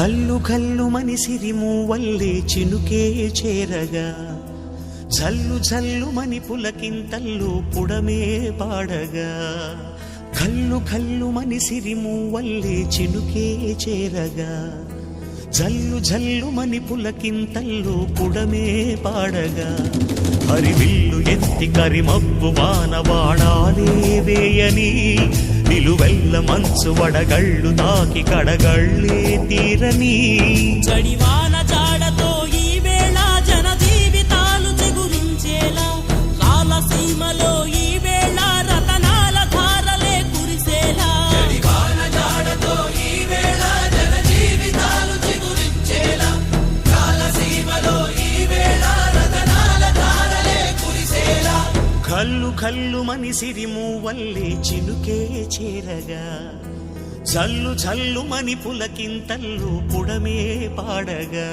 కల్లు కల్లు మని సిరిమూవల్లే చినుకే చేరగా జల్లు జల్లు మని పులకింతల్లు పుడమే పాడగా కల్లు కల్లు మని సిరిమూవల్లే చినుకే చేరగా జల్లు జల్లు మని పులకింతల్లు పుడమే పాడగా హరివిల్లు ఎత్తి కరిమబ్బు వానవాడాలే వేయని నిలువెల్ల మంచు వడగళ్ళు తాకి కడగళ్ళే తీరని జడివాన జాడతో ఈ వేళ జన జీవితాలు చిగురించేలా రాలసీమలో ఈ వేళ రతనాల ధారలే కురిసేలా జడివాన జాడతో ఈ వేళ జన జీవితాలు చిగురించేలా రాలసీమలో ఈ వేళ రతనాల ధారలే కురిసేలా కల్లు కల్లు మని సిరిమూవల్లే చినుకే చేరగా జల్లు జల్లు మని పులకింతల్లు పుడమే పాడగా